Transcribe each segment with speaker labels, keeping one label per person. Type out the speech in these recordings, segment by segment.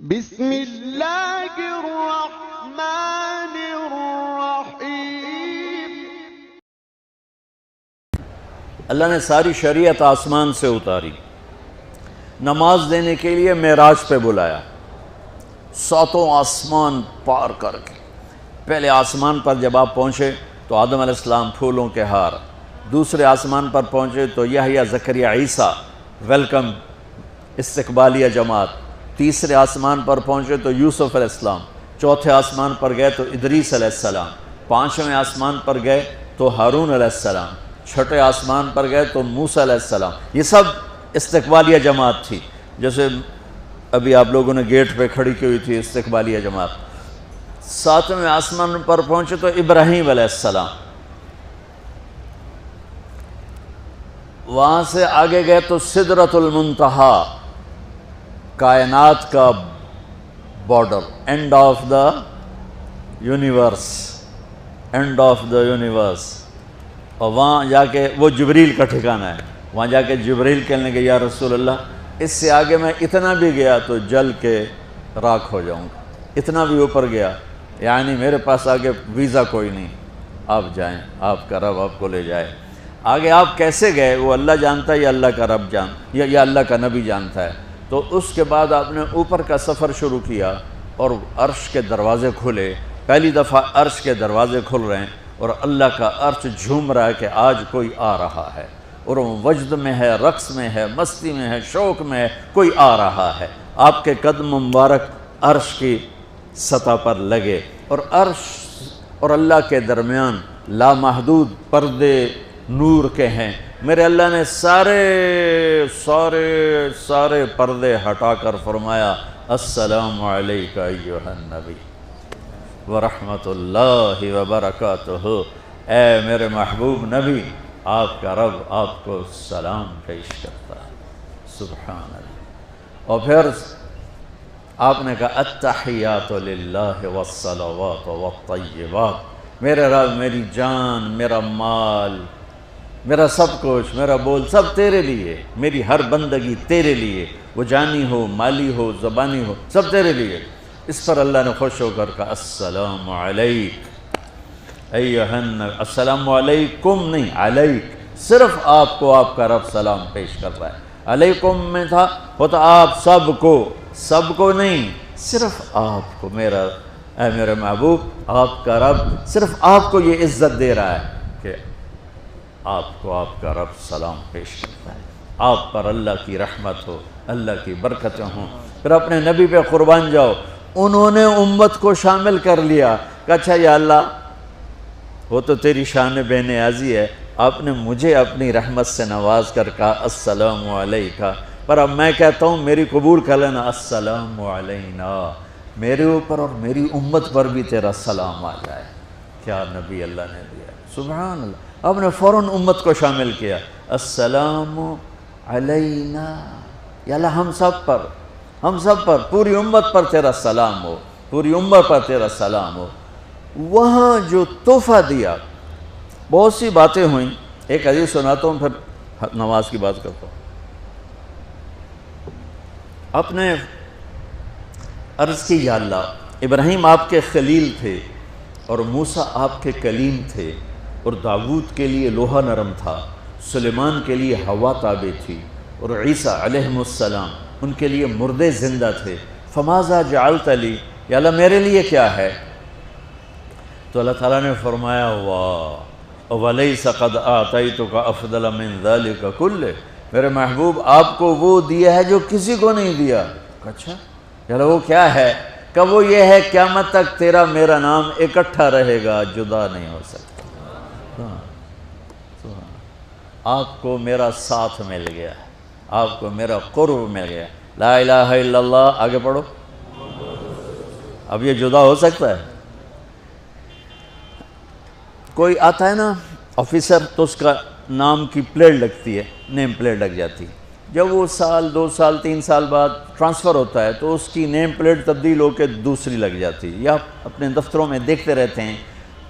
Speaker 1: بسم اللہ الرحمن الرحیم۔
Speaker 2: اللہ نے ساری شریعت آسمان سے اتاری، نماز دینے کے لیے معراج پہ بلایا، ساتوں آسمان پار کر کے۔ پہلے آسمان پر جب آپ پہنچے تو آدم علیہ السلام پھولوں کے ہار، دوسرے آسمان پر پہنچے تو یحییٰ زکریا عیسیٰ ویلکم استقبالیہ جماعت، تیسرے آسمان پر پہنچے تو یوسف علیہ السلام، چوتھے آسمان پر گئے تو ادریس علیہ السلام، پانچویں آسمان پر گئے تو ہارون علیہ السلام، چھٹے آسمان پر گئے تو موسیٰ علیہ السلام۔ یہ سب استقبالیہ جماعت تھی، جیسے ابھی آپ لوگوں نے گیٹ پہ کھڑی کی ہوئی تھی استقبالیہ جماعت۔ ساتویں آسمان پر پہنچے تو ابراہیم علیہ السلام، وہاں سے آگے گئے تو سدرۃ المنتہا، کائنات کا border, and of the universe, and of the universe. اور وہاں جا کے وہ جبریل کا ٹھکانہ ہے، وہاں جا کے جبریل کہنے کہ یا رسول اللہ اس سے آگے میں اتنا بھی گیا تو جل کے راکھ ہو جاؤں گا، اتنا بھی اوپر گیا یعنی میرے پاس آگے ویزا کوئی نہیں، آپ جائیں، آپ کا رب آپ کو لے جائے۔ آگے آپ کیسے گئے وہ اللہ جانتا ہے یا اللہ کا رب یا اللہ کا نبی جانتا ہے۔ تو اس کے بعد آپ نے اوپر کا سفر شروع کیا اور عرش کے دروازے کھلے، پہلی دفعہ عرش کے دروازے کھل رہے ہیں اور اللہ کا عرش جھوم رہا ہے کہ آج کوئی آ رہا ہے، اور وہ وجد میں ہے، رقص میں ہے، مستی میں ہے، شوق میں ہے، کوئی آ رہا ہے۔ آپ کے قدم مبارک عرش کی سطح پر لگے، اور عرش اور اللہ کے درمیان لامحدود پردے نور کے ہیں۔ میرے اللہ نے سارے پردے ہٹا کر فرمایا السلام علیک ایھا النبی ورحمۃ اللہ وبرکاتہ، اے میرے محبوب نبی، آپ کا رب آپ کو سلام پیش کرتا ہے۔ سبحان اللہ۔ اور پھر آپ نے کہا التحیات للہ والصلوات والطیبات، میرے رب میری جان، میرا مال، میرا سب کچھ، میرا بول سب تیرے لیے، میری ہر بندگی تیرے لیے، وہ جانی ہو، مالی ہو، زبانی ہو، سب تیرے لیے۔ اس پر اللہ نے خوش ہو کر کہا السلام علیک ایھا النبی، السلام علیکم نہیں، علیک، صرف آپ کو آپ کا رب سلام پیش کر رہا ہے۔ علیکم میں تھا ہوتا آپ سب کو نہیں، صرف آپ کو، میرا اے میرے محبوب، آپ کا رب صرف آپ کو یہ عزت دے رہا ہے کہ آپ کو آپ کا رب سلام پیش کرتا ہے، آپ پر اللہ کی رحمت ہو، اللہ کی برکتیں ہوں۔ پھر اپنے نبی پہ قربان جاؤ، انہوں نے امت کو شامل کر لیا کہ اچھا یا اللہ وہ تو تیری شان بے نیازی ہے، آپ نے مجھے اپنی رحمت سے نواز کر کہا السلام علیکہ، پر اب میں کہتا ہوں میری قبول کر لینا السلام علینا، میرے اوپر اور میری امت پر بھی تیرا سلام آ جائے۔ کیا نبی اللہ نے دیا، سبحان اللہ۔ آپ نے فوراً امت کو شامل کیا، السلام علینا، یا اللہ ہم سب پر، پوری امت پر تیرا سلام ہو، پوری امت پر تیرا سلام ہو۔ وہاں جو تحفہ دیا، بہت سی باتیں ہوئیں، ایک حدیث سناتا ہوں پھر نماز کی بات کرتا ہوں۔ آپ نے عرض کی یا اللہ ابراہیم آپ کے خلیل تھے اور موسیٰ آپ کے کلیم تھے، اور داؤد کے لیے لوہا نرم تھا، سلیمان کے لیے ہوا تابع تھی، اور عیسیٰ علیہ السلام ان کے لیے مردے زندہ تھے۔ فماذا جعلت لی، یا اللہ میرے لیے کیا ہے؟ تو اللہ تعالیٰ نے فرمایا واہ وَلَيْسَ قَدْ آتَيْتُكَ أَفْضَلَ مِنْ ذَلِكَ كُلِّهِ، میرے محبوب آپ کو وہ دیا ہے جو کسی کو نہیں دیا۔ اچھا یا اللہ وہ کیا ہے؟ کہ وہ یہ ہے قیامت تک تیرا میرا نام اکٹھا رہے گا، جدا نہیں ہو سکتا۔ آپ کو میرا ساتھ مل گیا، آپ کو میرا قرب مل گیا۔ لا الہ الا اللہ، آگے پڑھو۔ اب یہ جدا ہو سکتا ہے؟ کوئی آتا ہے نا آفیسر، تو اس کا نام کی پلیٹ لگتی ہے، نیم پلیٹ لگ جاتی ہے، جب وہ سال 2 سال 3 سال بعد ٹرانسفر ہوتا ہے تو اس کی نیم پلیٹ تبدیل ہو کے دوسری لگ جاتی ہے، یا اپنے دفتروں میں دیکھتے رہتے ہیں۔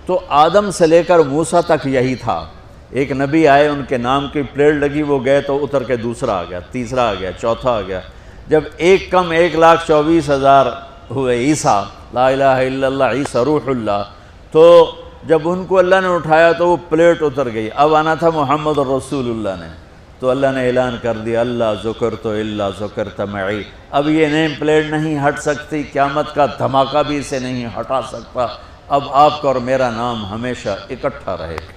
Speaker 2: تو آدم سے لے کر موسیٰ تک یہی تھا، ایک نبی آئے ان کے نام کی پلیٹ لگی، وہ گئے تو اتر کے دوسرا آ گیا، تیسرا آ گیا، چوتھا آ گیا۔ جب ایک کم 1,24,000 ہوئے عیسیٰ، لا الہ الا اللہ عیسیٰ روح اللہ، تو جب ان کو اللہ نے اٹھایا تو وہ پلیٹ اتر گئی، اب آنا تھا محمد رسول اللہ نے، تو اللہ نے اعلان کر دیا اللہ ذکرت الا ذکرت معی، اب یہ نیم پلیٹ نہیں ہٹ سکتی، قیامت کا دھماکہ بھی اسے نہیں ہٹا سکتا، اب آپ کا اور میرا نام ہمیشہ اکٹھا رہے گا،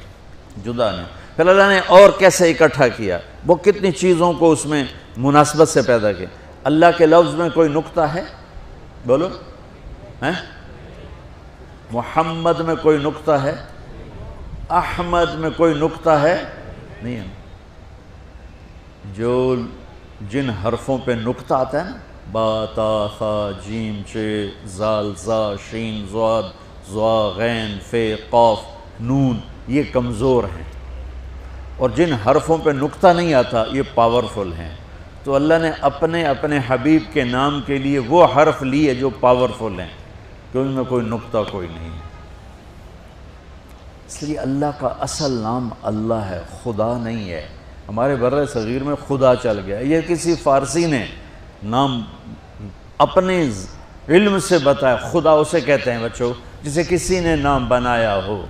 Speaker 2: جدا نہیں۔ پھر اللہ نے اور کیسے اکٹھا کیا، وہ کتنی چیزوں کو اس میں مناسبت سے پیدا کیا۔ اللہ کے لفظ میں کوئی نقطہ ہے؟ بولو ہیں؟ محمد میں کوئی نقطہ ہے؟ احمد میں کوئی نقطہ ہے؟ نہیں ہے۔ جو جن حرفوں پہ نقطہ آتا ہے نا، با تا ثا جیم چ زال زا شین ضاد ضا غین فے قاف نون، یہ کمزور ہیں، اور جن حرفوں پہ نقطہ نہیں آتا یہ پاورفل ہیں۔ تو اللہ نے اپنے حبیب کے نام کے لیے وہ حرف لیے جو پاورفل ہیں، کہ ان میں کوئی نقطہ کوئی نہیں ہے۔ اس لیے اللہ کا اصل نام اللہ ہے، خدا نہیں ہے۔ ہمارے بر صغیر میں خدا چل گیا، یہ کسی فارسی نے نام اپنے علم سے بتایا، خدا اسے کہتے ہیں بچوں جسے کسی نے نام بنایا ہو،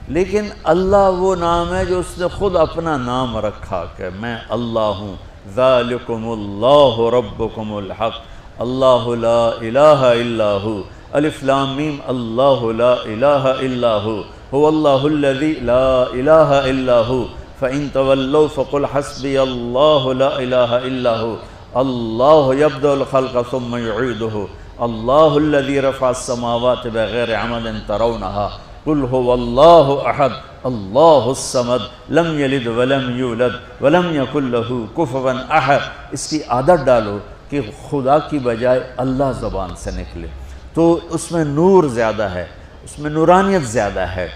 Speaker 2: لیکن اللہ وہ نام ہے جو اس نے خود اپنا نام رکھا کہ میں اللہ ہوں، ذالکم اللہ ربکم الحق اللہ لا الہ الا ہو، الف لام میم اللہ لا الہ الا ہو، هو اللہ الذی لا الہ الا ہو، فَإِن تَوَلَّوْا فَقُلْ حَسْبِيَ اللَّهُ لَا إِلَهَ إِلَّا هُوَ اللَّهُ يَبْدَأُ الْخَلْقَ ثُمَّ يُعِيدُهُ اللَّهُ الَّذِي رَفَعَ السَّمَاوَاتِ بِغَيْرِ عَمَدٍ تَرَوْنَهَا قُلْ هُوَ اللَّهُ أَحَدٌ اللَّهُ الصَّمَدُ لَمْ يَلِدْ وَلَمْ يُولَدْ وَلَمْ يَكُنْ لَهُ كُفُوًا أَحَدٌ۔ اس کی عادت ڈالو کہ خدا کی بجائے اللہ زبان سے نکلے، تو اس میں نور زیادہ ہے، اس میں نورانیت زیادہ ہے،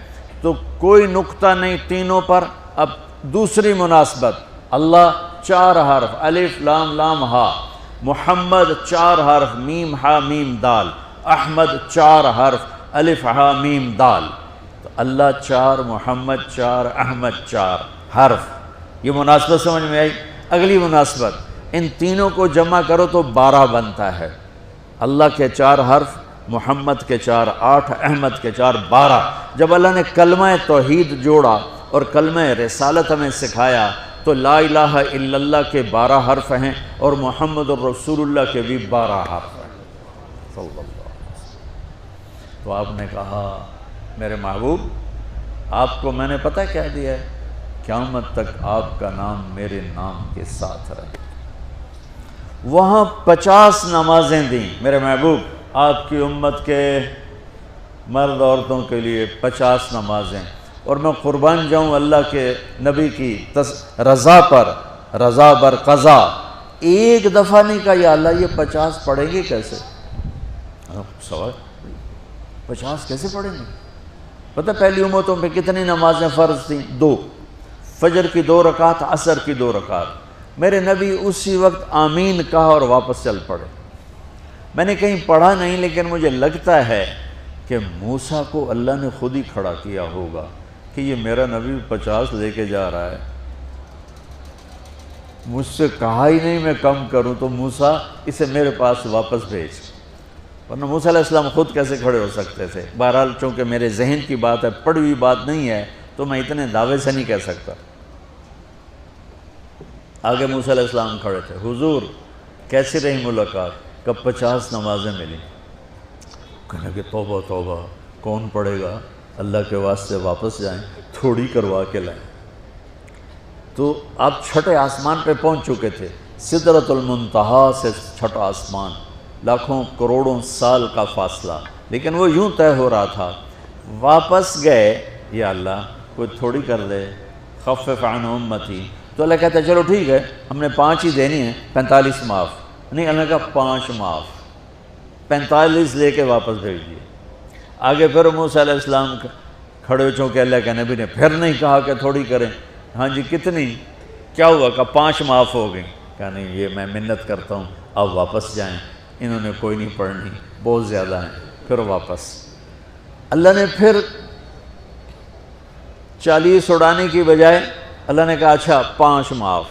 Speaker 2: تو کوئی نقطہ نہیں تینوں پر۔ اب دوسری مناسبت، اللہ 4 حرف الف لام لام ہا، محمد 4 حرف میم ہا میم دال، احمد 4 حرف الف ہا میم دال، تو اللہ 4 محمد 4 احمد 4 حرف، یہ مناسبت سمجھ میں آئی؟ اگلی مناسبت، ان تینوں کو جمع کرو تو 12 بنتا ہے، اللہ کے 4 حرف، محمد کے 4 8، احمد کے 4 12۔ جب اللہ نے کلمہ توحید جوڑا اور کلمہ رسالت ہمیں سکھایا تو لا الہ الا اللہ کے 12 حرف ہیں اور محمد الرسول اللہ کے بھی 12 حرف ہیں صلی اللہ علیہ وسلم۔ تو آپ نے کہا میرے محبوب آپ کو میں نے پتہ کیا دیا ہے؟ قیامت تک آپ کا نام میرے نام کے ساتھ رہے۔ وہاں 50 نمازیں دیں میرے محبوب، آپ کی امت کے مرد عورتوں کے لیے 50 نمازیں، اور میں قربان جاؤں اللہ کے نبی کی رضا پر، رضا بر قضا، ایک دفعہ نہیں کہا یا اللہ یہ 50 پڑھیں گے کیسے؟ سوال 50 کیسے پڑھیں گے؟ پتہ پہلی امتوں پہ کتنی نمازیں فرض تھیں؟ 2، فجر کی 2 رکعت، عصر کی 2 رکعت۔ میرے نبی اسی وقت آمین کہا اور واپس چل پڑے۔ میں نے کہیں پڑھا نہیں لیکن مجھے لگتا ہے کہ موسیٰ کو اللہ نے خود ہی کھڑا کیا ہوگا کہ یہ میرا نبی 50 لے کے جا رہا ہے، مجھ سے کہا ہی نہیں میں کم کروں، تو موسیٰ اسے میرے پاس واپس بھیج، ورنہ موسیٰ علیہ السلام خود کیسے کھڑے ہو سکتے تھے؟ بہرحال چونکہ میرے ذہن کی بات ہے، پڑھی ہوئی بات نہیں ہے، تو میں اتنے دعوے سے نہیں کہہ سکتا۔ آگے موسیٰ علیہ السلام کھڑے تھے، حضور کیسی رہی ملاقات؟ کب 50 نمازیں ملی؟ کہنے کہ توبہ توبہ کون پڑھے گا، اللہ کے واسطے واپس جائیں، تھوڑی کروا کے لائیں۔ تو آپ چھٹے آسمان پہ پہنچ چکے تھے، سدرۃ المنتہا سے چھٹا آسمان، لاکھوں کروڑوں سال کا فاصلہ، لیکن وہ یوں طے ہو رہا تھا۔ واپس گئے، یا اللہ کوئی تھوڑی کر دے، خفف عن امتی، تو اللہ کہتا ہے چلو ٹھیک ہے ہم نے 5 ہی دینی ہیں، 45 معاف نہیں، اللہ کا 5 معاف، 45 لے کے واپس بھیج دیے۔ آگے پھر موسیٰ علیہ السلام کھڑے، چونکہ اللہ کے نبی نے پھر نہیں کہا کہ تھوڑی کریں، ہاں جی کتنی، کیا ہوا؟ کہا 5 معاف ہو گئی۔ کہا نہیں یہ میں منت کرتا ہوں آپ واپس جائیں، انہوں نے کوئی نہیں پڑھنی، بہت زیادہ ہیں۔ پھر واپس اللہ نے پھر 40 اڑانے کی بجائے اللہ نے کہا اچھا 5 معاف،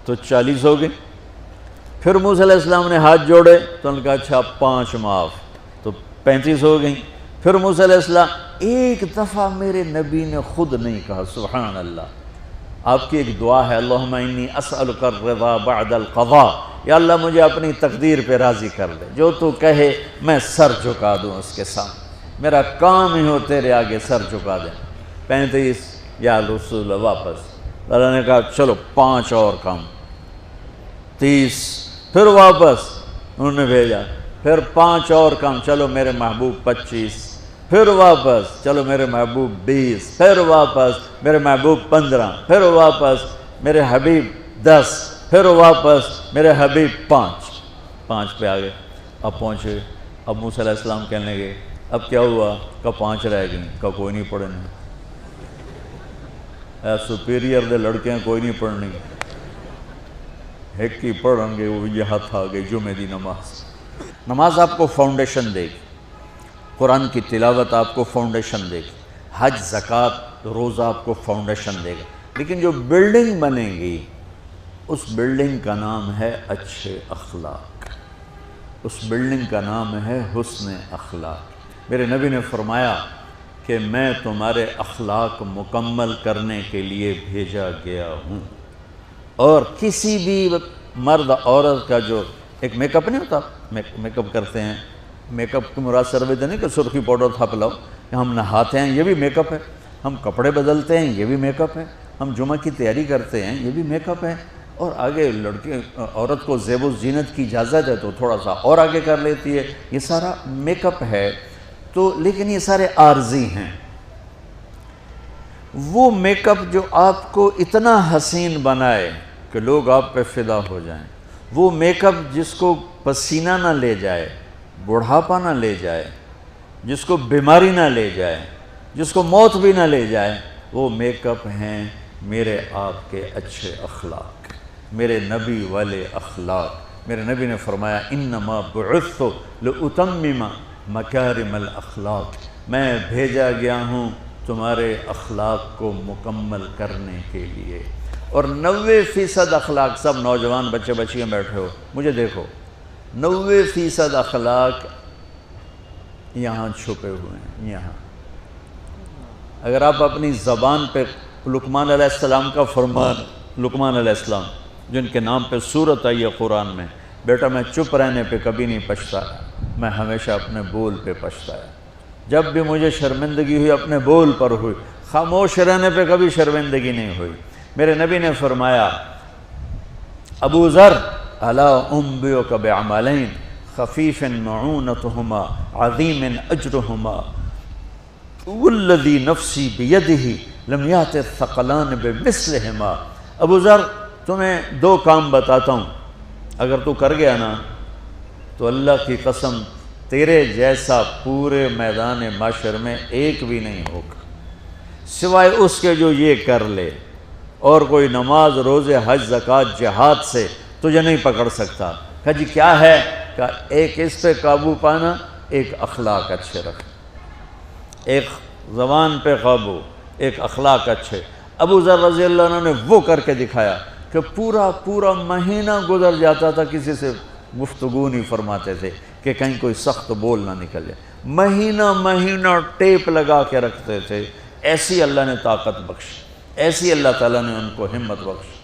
Speaker 2: تو 40 ہو گئے۔ پھر موسیٰ علیہ السلام نے ہاتھ جوڑے تو انہوں نے کہا اچھا 5 معاف، تو 35 ہو گئیں۔ پھر موسیٰ علیہ السلام ایک دفعہ میرے نبی نے خود نہیں کہا سبحان اللہ، آپ کی ایک دعا ہے اللہم انی اسألک الرضا بعد القضاء، یا اللہ مجھے اپنی تقدیر پہ راضی کر دے، جو تو کہے میں سر جھکا دوں اس کے سامنے، میرا کام ہی ہو تیرے آگے سر جھکا دیں۔ 35 یا رسول واپس، اللہ نے کہا چلو 5 اور کم، 30، پھر واپس انہوں نے بھیجا، پھر 5 اور کم، چلو میرے محبوب 25، پھر واپس چلو میرے محبوب 20، پھر واپس میرے محبوب 15، پھر واپس میرے حبیب 10، پھر واپس میرے حبیب 5 پہ آگئے۔ اب پہنچے، اب موسیٰ علیہ السلام کہنے لگے اب کیا ہوا؟ کہ 5 رہ گئیں، کہ کوئی نہیں پڑھنے، سپیریئر دے لڑکے ہیں کوئی نہیں پڑھنی، ایک ہی پڑھیں گے، وہ یہ ہاتھ آ گئی جمعے دی نماز۔ نماز آپ کو فاؤنڈیشن دے گی، قرآن کی تلاوت آپ کو فاؤنڈیشن دے گی، حج زکوٰۃ روزہ آپ کو فاؤنڈیشن دے گا، لیکن جو بلڈنگ بنے گی اس بلڈنگ کا نام ہے اچھے اخلاق، اس بلڈنگ کا نام ہے حسن اخلاق۔ میرے نبی نے فرمایا کہ میں تمہارے اخلاق مکمل کرنے کے لیے بھیجا گیا ہوں، اور کسی بھی مرد عورت کا جو ایک میک اپ نہیں ہوتا، میک اپ کرتے ہیں، میک اپ کی مراد سروے نہیں کہ سرخی پاؤڈر تھاپ لاؤ، ہم نہاتے ہیں یہ بھی میک اپ ہے، ہم کپڑے بدلتے ہیں یہ بھی میک اپ ہے، ہم جمعہ کی تیاری کرتے ہیں یہ بھی میک اپ ہے، اور آگے لڑکے عورت کو زیب و زینت کی اجازت ہے تو تھوڑا سا اور آگے کر لیتی ہے، یہ سارا میک اپ ہے۔ تو لیکن یہ سارے عارضی ہیں۔ وہ میک اپ جو آپ کو اتنا حسین بنائے کہ لوگ آپ پہ فدا ہو جائیں، وہ میک اپ جس کو پسینہ نہ لے جائے، بڑھاپا نہ لے جائے، جس کو بیماری نہ لے جائے، جس کو موت بھی نہ لے جائے، وہ میک اپ ہیں میرے آپ کے اچھے اخلاق، میرے نبی والے اخلاق۔ میرے نبی نے فرمایا انما بعثت لأتمم مکارم الاخلاق، میں بھیجا گیا ہوں تمہارے اخلاق کو مکمل کرنے کے لیے۔ اور 90% اخلاق، سب نوجوان بچے بچیاں بیٹھے ہو مجھے دیکھو، 90% اخلاق یہاں چھپے ہوئے ہیں۔ یہاں اگر آپ اپنی زبان پہ لقمان علیہ السلام کا فرمان، لقمان علیہ السلام جن کے نام پہ سورت آئی ہے قرآن میں، بیٹا میں چپ رہنے پہ کبھی نہیں پچھتایا، میں ہمیشہ اپنے بول پہ پچھتایا، جب بھی مجھے شرمندگی ہوئی اپنے بول پر ہوئی، خاموش رہنے پہ کبھی شرمندگی نہیں ہوئی۔ میرے نبی نے فرمایا ابو ذر الا انبئک بعملین خفیف معونتہما عظیم اجرہما والذی نفسی بیدہ لم یأت الثقلان بمثلہما۔ ابو ذر تمہیں 2 کام بتاتا ہوں، اگر تو کر گیا نا تو اللہ کی قسم تیرے جیسا پورے میدان معاشر میں ایک بھی نہیں ہوگا سوائے اس کے جو یہ کر لے، اور کوئی نماز روزے حج زکوٰۃ جہاد سے تجھے نہیں پکڑ سکتا۔ کہا جی کیا ہے؟ کہا ایک اس پہ قابو پانا، ایک اخلاق اچھے رکھنا، ایک زبان پہ قابو، ایک اخلاق اچھے۔ ابو ذر رضی اللہ عنہ نے وہ کر کے دکھایا کہ پورا مہینہ گزر جاتا تھا، کسی سے گفتگو نہیں فرماتے تھے کہ کہیں کوئی سخت بول نہ نکل جائے، مہینہ ٹیپ لگا کے رکھتے تھے۔ ایسی اللہ نے طاقت بخشی، ایسی اللہ تعالیٰ نے ان کو ہمت بخشی۔